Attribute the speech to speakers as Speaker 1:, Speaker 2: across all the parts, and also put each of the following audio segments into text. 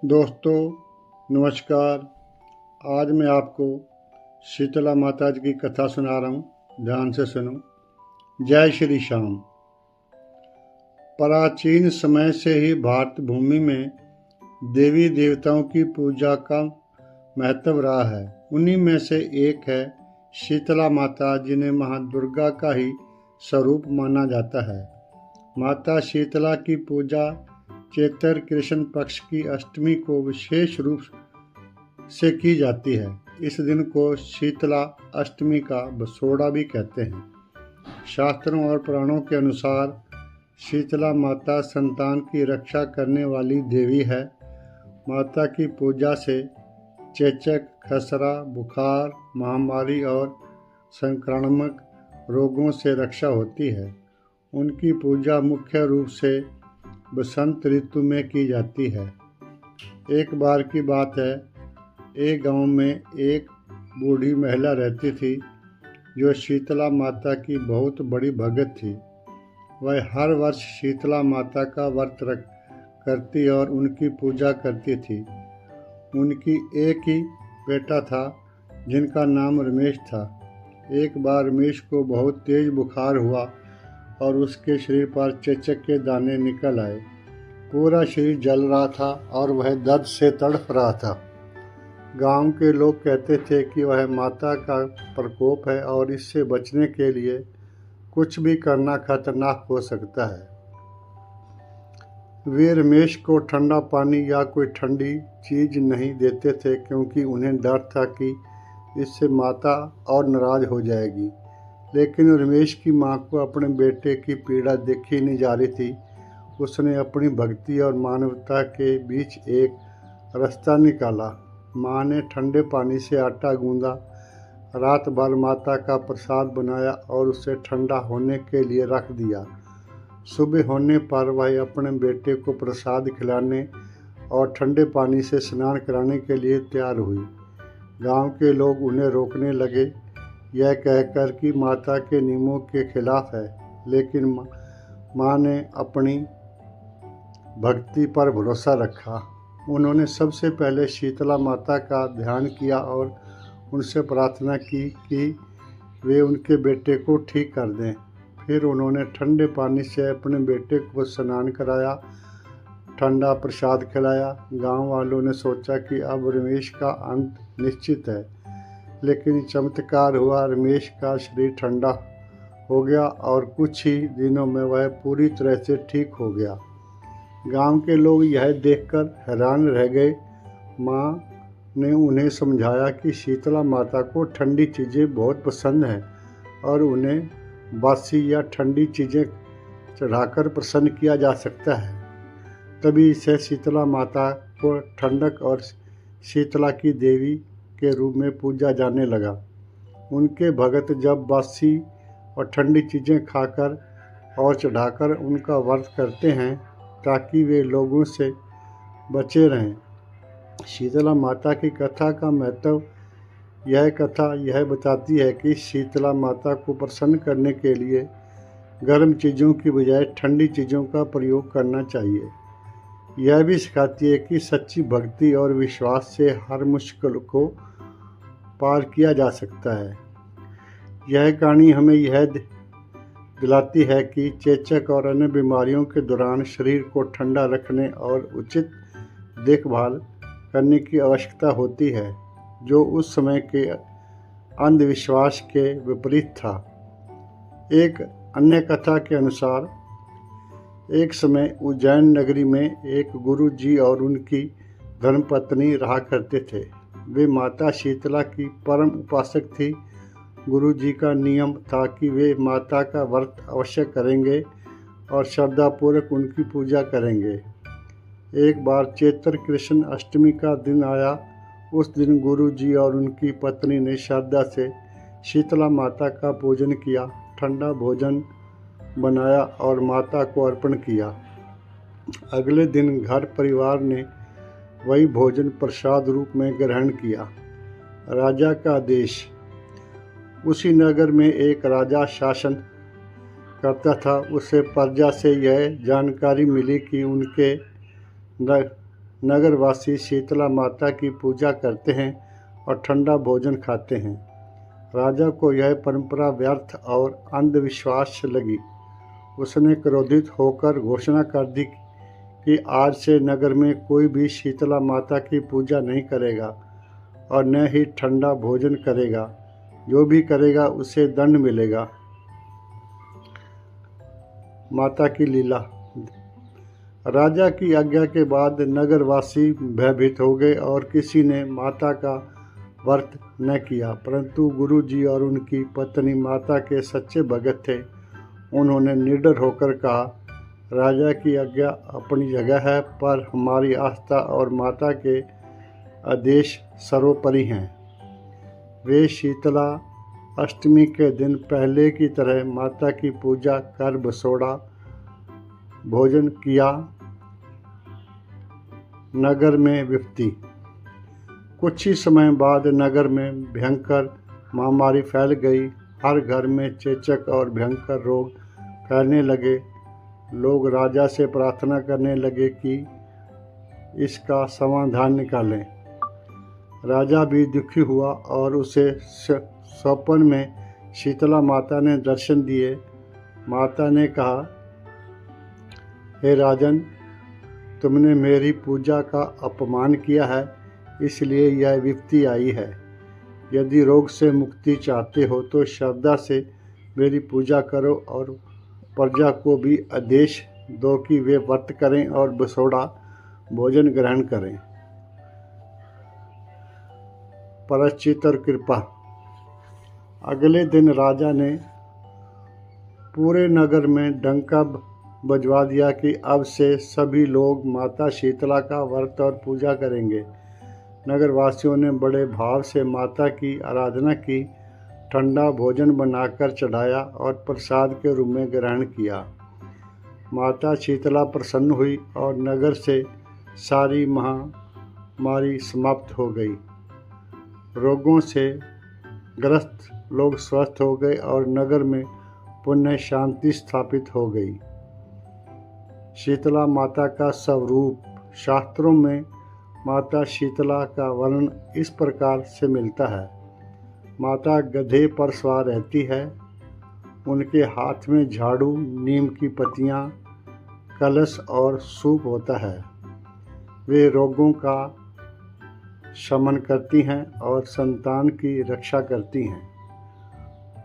Speaker 1: दोस्तों नमस्कार। आज मैं आपको शीतला माता जी की कथा सुना रहा हूँ, ध्यान से सुनो। जय श्री श्याम। प्राचीन समय से ही भारत भूमि में देवी देवताओं की पूजा का महत्व रहा है। उन्हीं में से एक है शीतला माता, जिन्हें माँ दुर्गा का ही स्वरूप माना जाता है। माता शीतला की पूजा चैत्र कृष्ण पक्ष की अष्टमी को विशेष रूप से की जाती है। इस दिन को शीतला अष्टमी का बसोड़ा भी कहते हैं। शास्त्रों और पुराणों के अनुसार शीतला माता संतान की रक्षा करने वाली देवी है। माता की पूजा से चेचक, खसरा, बुखार, महामारी और संक्रामक रोगों से रक्षा होती है। उनकी पूजा मुख्य रूप से बसंत ऋतु में की जाती है। एक बार की बात है, एक गांव में एक बूढ़ी महिला रहती थी जो शीतला माता की बहुत बड़ी भगत थी। वह हर वर्ष शीतला माता का व्रत करती और उनकी पूजा करती थी। उनकी एक ही बेटा था जिनका नाम रमेश था। एक बार रमेश को बहुत तेज बुखार हुआ और उसके शरीर पर चेचक के दाने निकल आए। पूरा शरीर जल रहा था और वह दर्द से तड़प रहा था। गांव के लोग कहते थे कि वह माता का प्रकोप है और इससे बचने के लिए कुछ भी करना खतरनाक हो सकता है। वे रमेश को ठंडा पानी या कोई ठंडी चीज नहीं देते थे, क्योंकि उन्हें डर था कि इससे माता और नाराज हो जाएगी। लेकिन रमेश की माँ को अपने बेटे की पीड़ा देखी नहीं जा रही थी। उसने अपनी भक्ति और मानवता के बीच एक रास्ता निकाला। माँ ने ठंडे पानी से आटा गूंदा, रात भर माता का प्रसाद बनाया और उसे ठंडा होने के लिए रख दिया। सुबह होने पर वह अपने बेटे को प्रसाद खिलाने और ठंडे पानी से स्नान कराने के लिए तैयार हुई। गांव के लोग उन्हें रोकने लगे, यह कहकर कि माता के नियमों के खिलाफ है। लेकिन माँ ने अपनी भक्ति पर भरोसा रखा। उन्होंने सबसे पहले शीतला माता का ध्यान किया और उनसे प्रार्थना की कि वे उनके बेटे को ठीक कर दें। फिर उन्होंने ठंडे पानी से अपने बेटे को स्नान कराया, ठंडा प्रसाद खिलाया। गांव वालों ने सोचा कि अब रमेश का अंत निश्चित है, लेकिन चमत्कार हुआ। रमेश का शरीर ठंडा हो गया और कुछ ही दिनों में वह पूरी तरह से ठीक हो गया। गांव के लोग यह देखकर हैरान रह गए। माँ ने उन्हें समझाया कि शीतला माता को ठंडी चीज़ें बहुत पसंद हैं और उन्हें बासी या ठंडी चीज़ें चढ़ाकर प्रसन्न किया जा सकता है। तभी इसे शीतला माता को ठंडक और शीतला की देवी के रूप में पूजा जाने लगा। उनके भगत जब बासी और ठंडी चीज़ें खाकर और चढ़ाकर उनका व्रत करते हैं ताकि वे लोगों से बचे रहें। शीतला माता की कथा का महत्व यह बताती है कि शीतला माता को प्रसन्न करने के लिए गर्म चीज़ों की बजाय ठंडी चीज़ों का प्रयोग करना चाहिए। यह भी सिखाती है कि सच्ची भक्ति और विश्वास से हर मुश्किल को पार किया जा सकता है। यह कहानी हमें यह दिलाती है कि चेचक और अन्य बीमारियों के दौरान शरीर को ठंडा रखने और उचित देखभाल करने की आवश्यकता होती है, जो उस समय के अंधविश्वास के विपरीत था। एक अन्य कथा के अनुसार एक समय उज्जैन नगरी में एक गुरु जी और उनकी धर्मपत्नी रहा करते थे। वे माता शीतला की परम उपासक थी। गुरु जी का नियम था कि वे माता का व्रत अवश्य करेंगे और श्रद्धापूर्वक उनकी पूजा करेंगे। एक बार चैत्र कृष्ण अष्टमी का दिन आया। उस दिन गुरु जी और उनकी पत्नी ने श्रद्धा से शीतला माता का पूजन किया, ठंडा भोजन बनाया और माता को अर्पण किया। अगले दिन घर परिवार ने वही भोजन प्रसाद रूप में ग्रहण किया। राजा का आदेश। उसी नगर में एक राजा शासन करता था। उसे प्रजा से यह जानकारी मिली कि उनके नगरवासी शीतला माता की पूजा करते हैं और ठंडा भोजन खाते हैं। राजा को यह परंपरा व्यर्थ और अंधविश्वास लगी। उसने क्रोधित होकर घोषणा कर दी कि आज से नगर में कोई भी शीतला माता की पूजा नहीं करेगा और न ही ठंडा भोजन करेगा। जो भी करेगा उसे दंड मिलेगा। माता की लीला। राजा की आज्ञा के बाद नगरवासी भयभीत हो गए और किसी ने माता का व्रत न किया, परंतु गुरुजी और उनकी पत्नी माता के सच्चे भगत थे। उन्होंने निडर होकर कहा, राजा की आज्ञा अपनी जगह है, पर हमारी आस्था और माता के आदेश सर्वोपरि हैं। वे शीतला अष्टमी के दिन पहले की तरह माता की पूजा कर बसोड़ा भोजन किया। नगर में विपत्ति। कुछ ही समय बाद नगर में भयंकर महामारी फैल गई। हर घर में चेचक और भयंकर रोग फैलने लगे। लोग राजा से प्रार्थना करने लगे कि इसका समाधान निकालें। राजा भी दुखी हुआ और उसे स्वप्न में शीतला माता ने दर्शन दिए। माता ने कहा, हे राजन, तुमने मेरी पूजा का अपमान किया है, इसलिए यह विपत्ति आई है। यदि रोग से मुक्ति चाहते हो तो श्रद्धा से मेरी पूजा करो और प्रजा को भी आदेश दो कि वे व्रत करें और बसोड़ा भोजन ग्रहण करें। प्रायश्चित और कृपा। अगले दिन राजा ने पूरे नगर में डंका बजवा दिया कि अब से सभी लोग माता शीतला का व्रत और पूजा करेंगे। नगरवासियों ने बड़े भाव से माता की आराधना की, ठंडा भोजन बनाकर चढ़ाया और प्रसाद के रूप में ग्रहण किया। माता शीतला प्रसन्न हुई और नगर से सारी महामारी समाप्त हो गई। रोगों से ग्रस्त लोग स्वस्थ हो गए और नगर में पुण्य शांति स्थापित हो गई। शीतला माता का स्वरूप। शास्त्रों में माता शीतला का वर्णन इस प्रकार से मिलता है। माता गधे पर सवार रहती है। उनके हाथ में झाड़ू, नीम की पत्तियां, कलश और सूप होता है। वे रोगों का शमन करती हैं और संतान की रक्षा करती हैं।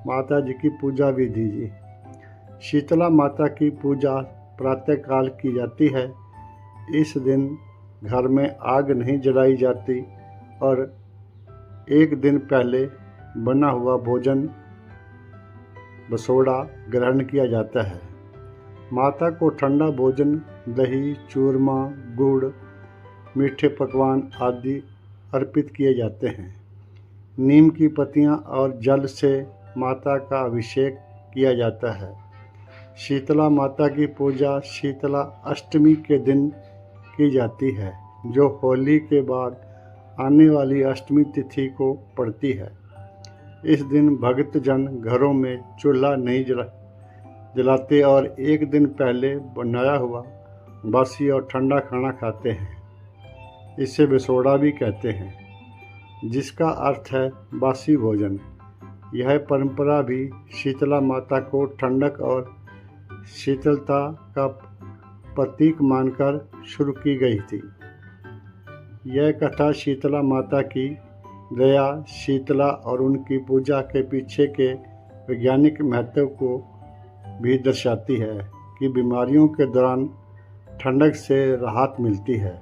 Speaker 1: माता जी की पूजा विधि जी। शीतला माता की पूजा प्रातःकाल की जाती है। इस दिन घर में आग नहीं जलाई जाती और एक दिन पहले बना हुआ भोजन बसोड़ा ग्रहण किया जाता है। माता को ठंडा भोजन, दही, चूरमा, गुड़, मीठे पकवान आदि अर्पित किए जाते हैं। नीम की पत्तियां और जल से माता का अभिषेक किया जाता है। शीतला माता की पूजा शीतला अष्टमी के दिन की जाती है, जो होली के बाद आने वाली अष्टमी तिथि को पड़ती है। इस दिन भक्तजन घरों में चूल्हा नहीं जलाते और एक दिन पहले बनाया हुआ बासी और ठंडा खाना खाते हैं। इसे बसोड़ा भी कहते हैं, जिसका अर्थ है बासी भोजन। यह परंपरा भी शीतला माता को ठंडक और शीतलता का प्रतीक मानकर शुरू की गई थी। यह कथा शीतला माता की दया, शीतला और उनकी पूजा के पीछे के वैज्ञानिक महत्व को भी दर्शाती है कि बीमारियों के दौरान ठंडक से राहत मिलती है।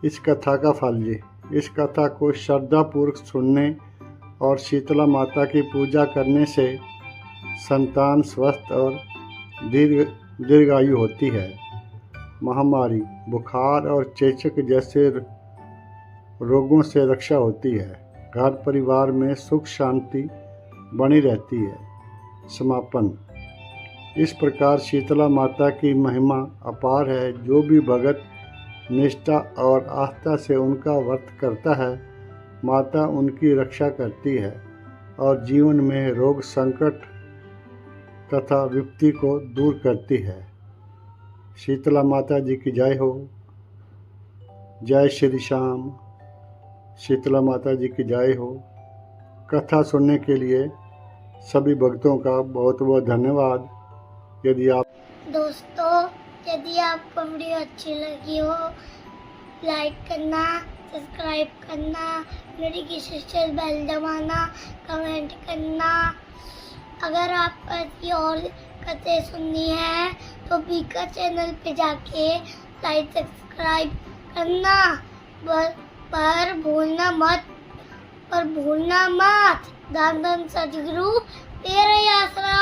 Speaker 1: इस कथा का फल जी। इस कथा को श्रद्धापूर्वक सुनने और शीतला माता की पूजा करने से संतान स्वस्थ और दीर्घायु होती है। महामारी, बुखार और चेचक जैसे रोगों से रक्षा होती है। घर परिवार में सुख शांति बनी रहती है। समापन। इस प्रकार शीतला माता की महिमा अपार है। जो भी भगत निष्ठा और आस्था से उनका व्रत करता है, माता उनकी रक्षा करती है और जीवन में रोग संकट तथा विपत्ति को दूर करती है। शीतला माता जी की जय हो। जय श्री श्याम। शीतला माता जी की जय हो। कथा सुनने के लिए सभी भक्तों का बहुत बहुत धन्यवाद। यदि आप
Speaker 2: दोस्तों, यदि आपको वीडियो अच्छी लगी हो, लाइक करना, सब्सक्राइब करना, नोटिफिकेशन बेल दबाना, कमेंट करना। अगर आपको ऐसी और कथें सुननी है तो बीका चैनल पे जाके लाइक सब्सक्राइब करना, पर भूलना मत। दान सदगुरु तेरे आसरा।